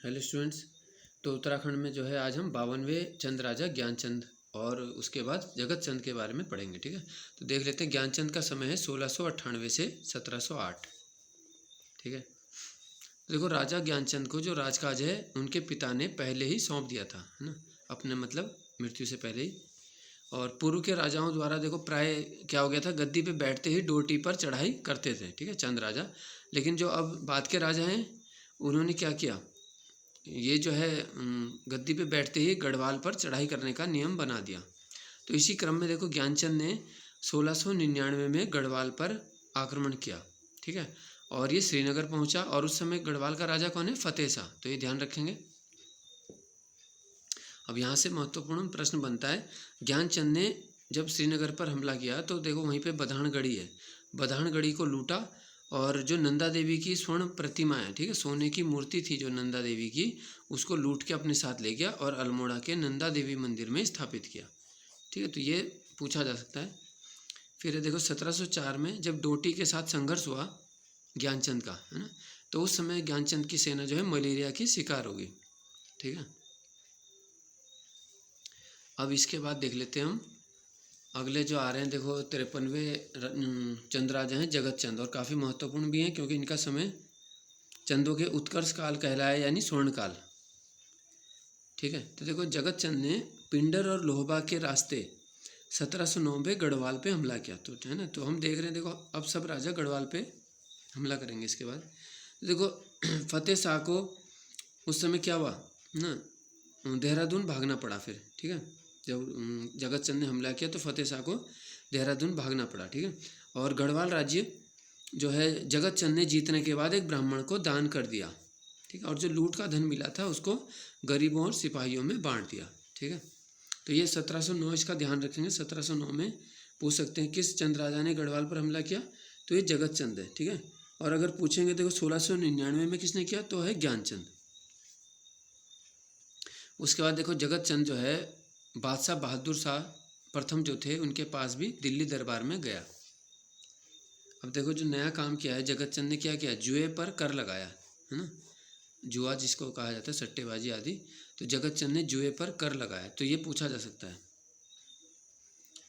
Hello students. तो उत्तराखंड में जो है आज हम 52वें चंद राजा ज्ञानचंद और उसके बाद जगत चंद के बारे में पढ़ेंगे। ठीक है, तो देख लेते हैं। ज्ञानचंद का समय है 1698 से 1708। ठीक है, तो देखो राजा ज्ञानचंद को जो राजकाज है उनके पिता ने पहले ही सौंप दिया था, है ना, अपने मतलब मृत्यु से पहले ही। और पूर्व के राजाओं द्वारा देखो प्राय क्या हो गया था, गद्दी पे बैठते ही डोटी पर चढ़ाई करते थे। ठीक है, चंद राजा। लेकिन जो अब बाद के राजा हैं उन्होंने क्या किया, ये जो है गद्दी पे बैठते ही गढ़वाल पर चढ़ाई करने का नियम बना दिया। तो इसी क्रम में देखो ज्ञानचंद ने 1699 में गढ़वाल पर आक्रमण किया। ठीक है, और ये श्रीनगर पहुंचा। और उस समय गढ़वाल का राजा कौन है? फतेह शाह। तो ये ध्यान रखेंगे। अब यहाँ से महत्वपूर्ण प्रश्न बनता है, ज्ञानचंद ने जब श्रीनगर पर हमला किया तो देखो वहीं पे बधानगढ़ी है, बधानगढ़ी को लूटा। और जो नंदा देवी की स्वर्ण प्रतिमा है, ठीक है, सोने की मूर्ति थी जो नंदा देवी की, उसको लूट के अपने साथ ले गया और अल्मोड़ा के नंदा देवी मंदिर में स्थापित किया। ठीक है, तो ये पूछा जा सकता है। फिर देखो 1704 में जब डोटी के साथ संघर्ष हुआ ज्ञानचंद का, है ना, तो उस समय ज्ञानचंद की सेना जो है मलेरिया की शिकार होगी। ठीक है, अब इसके बाद देख लेते हैं हम अगले जो आ रहे हैं। देखो 53वें चंद राजा हैं जगत चंद, और काफ़ी महत्वपूर्ण भी हैं क्योंकि इनका समय चंदों के उत्कर्ष काल कहलाया, यानी स्वर्ण काल। ठीक है, तो देखो जगत चंद ने पिंडर और लोहबा के रास्ते 1709 में गढ़वाल पे हमला किया। तो है ना, तो हम देख रहे हैं देखो अब सब राजा गढ़वाल पे हमला करेंगे। इसके बाद तो देखो फतेह शाह को उस समय क्या हुआ ना, देहरादून भागना पड़ा फिर। ठीक है, जब जगत चंद ने हमला किया तो फतेह शाह को देहरादून भागना पड़ा। ठीक है, और गढ़वाल राज्य जो है जगत चंद ने जीतने के बाद एक ब्राह्मण को दान कर दिया। ठीक है, और जो लूट का धन मिला था उसको गरीबों और सिपाहियों में बांट दिया। ठीक है, तो ये 1709 इसका ध्यान रखेंगे। 1709 में पूछ सकते हैं किस चंद राजा ने गढ़वाल पर हमला किया, तो ये जगत चंद है। ठीक है, और अगर पूछेंगे देखो 1699 में किसने किया, तो है ज्ञानचंद। उसके बाद देखो जगत चंद जो है बादशाह बहादुर शाह प्रथम जो थे उनके पास भी दिल्ली दरबार में गया। अब देखो जो नया काम किया है जगत चंद ने, क्या किया, जुए पर कर लगाया, है ना, जुआ जिसको कहा जाता है, सट्टेबाजी आदि। तो जगत चंद ने जुए पर कर लगाया, तो ये पूछा जा सकता है।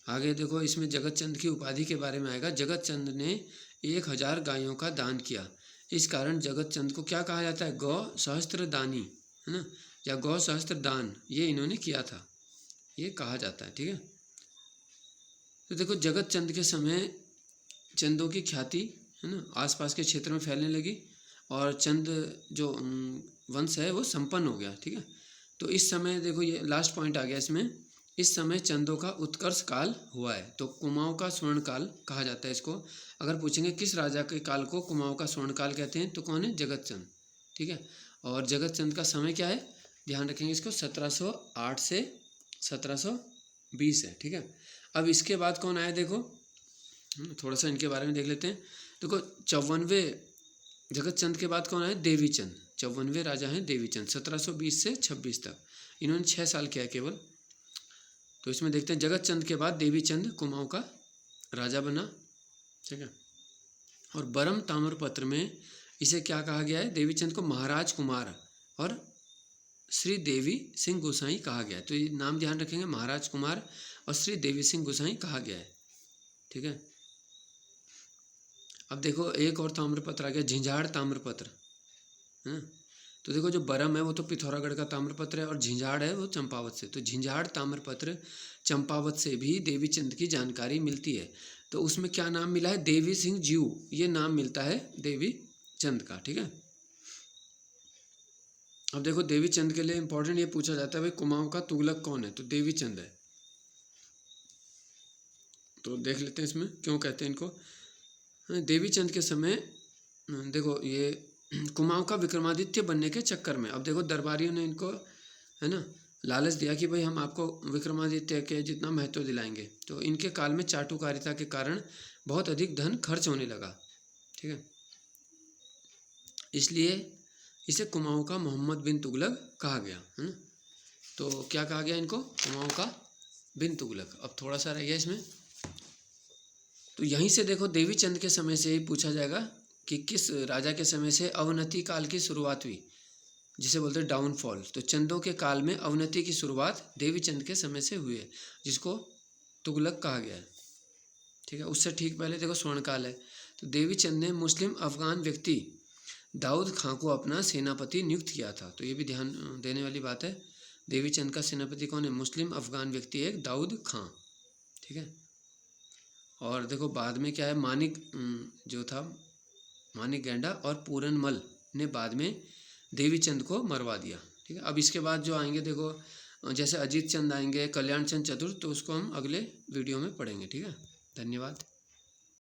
आगे देखो इसमें जगत चंद की उपाधि के बारे में आएगा। जगत चंद ने 1000 गायों का दान किया। इस कारण जगत चंद को क्या कहा जाता है, गौ सहस्त्र दानी, है ना, या गौ सहस्त्र दान, ये इन्होंने किया था, ये कहा जाता है। ठीक है, तो देखो जगत चंद के समय चंदों की ख्याति, है ना, आसपास के क्षेत्र में फैलने लगी और चंद जो वंश है वो संपन्न हो गया। ठीक है, तो इस समय देखो ये लास्ट पॉइंट आ गया इसमें, इस समय चंदों का उत्कर्ष काल हुआ है। तो कुमाऊं का स्वर्ण काल कहा जाता है इसको। अगर पूछेंगे किस राजा के काल को कुमाऊं का स्वर्ण काल कहते हैं, तो कौन है, जगत चंद। ठीक है, और जगत चंद का समय क्या है, ध्यान रखेंगे इसको, 1708 से 1720 है। ठीक है, अब इसके बाद कौन आया देखो, थोड़ा सा इनके बारे में देख लेते हैं। देखो 54वें जगत चंद के बाद कौन आए, देवी चंद। 54वें राजा हैं देवी चंद, 1720 से 26 तक। इन्होंने 6 साल किया केवल। तो इसमें देखते हैं जगत चंद के बाद देवी चंद कुमाऊं का राजा बना। ठीक है, और बरम ताम्रपत्र में इसे क्या कहा गया है, देवी चंद को महाराज कुमार और श्री देवी सिंह गोसाई कहा गया है। तो ये नाम ध्यान रखेंगे, महाराज कुमार और श्री देवी सिंह गोसाई कहा गया है। ठीक है, अब देखो एक और ताम्रपत्र आ गया, झिंझाड़ ताम्रपत्र, है ना। तो देखो जो बरम है वो तो पिथौरागढ़ का ताम्रपत्र है और झिंझाड़ है वो चंपावत से। तो झिंझाड़ ताम्रपत्र चंपावत से भी देवी चंद की जानकारी मिलती है। तो उसमें क्या नाम मिला है, देवी सिंह जीव, ये नाम मिलता है देवी चंद का। ठीक है, अब देखो देवी चंद के लिए इंपॉर्टेंट ये पूछा जाता है भाई कुमाऊं का तुगलक कौन है, तो देवी चंद है। तो देख लेते हैं इसमें क्यों कहते हैं इनको। देवी चंद के समय देखो ये कुमाऊं का विक्रमादित्य बनने के चक्कर में, अब देखो दरबारियों ने इनको, है ना, लालच दिया कि भाई हम आपको विक्रमादित्य के जितना महत्व दिलाएंगे। तो इनके काल में चाटुकारिता के कारण बहुत अधिक धन खर्च होने लगा। ठीक है, इसलिए इसे कुमाऊं का मोहम्मद बिन तुगलक कहा गया, है ना। तो क्या कहा गया इनको, कुमाऊं का बिन तुगलक। अब थोड़ा सा रह गया इसमें, तो यहीं से देखो देवी चंद के समय से ही पूछा जाएगा कि किस राजा के समय से अवनति काल की शुरुआत हुई। जिसे बोलते हैं डाउनफॉल। तो चंदों के काल में अवनति की शुरुआत देवी चंद के समय से हुई है, जिसको तुगलक कहा गया है। ठीक है, उससे ठीक पहले देखो स्वर्णकाल है। तो देवी चंद ने मुस्लिम अफगान व्यक्ति दाऊद खां को अपना सेनापति नियुक्त किया था। तो ये भी ध्यान देने वाली बात है। देवी चंद का सेनापति कौन है? मुस्लिम अफगान व्यक्ति एक दाऊद खां। ठीक है, और देखो बाद में क्या है, मानिक जो था, मानिक गेंडा और पूरनमल ने बाद में देवी चंद को मरवा दिया। ठीक है, अब इसके बाद जो आएंगे देखो, जैसे अजीत चंद आएंगे, कल्याण चंद चतुर्थ, तो उसको हम अगले वीडियो में पढ़ेंगे। ठीक है, धन्यवाद।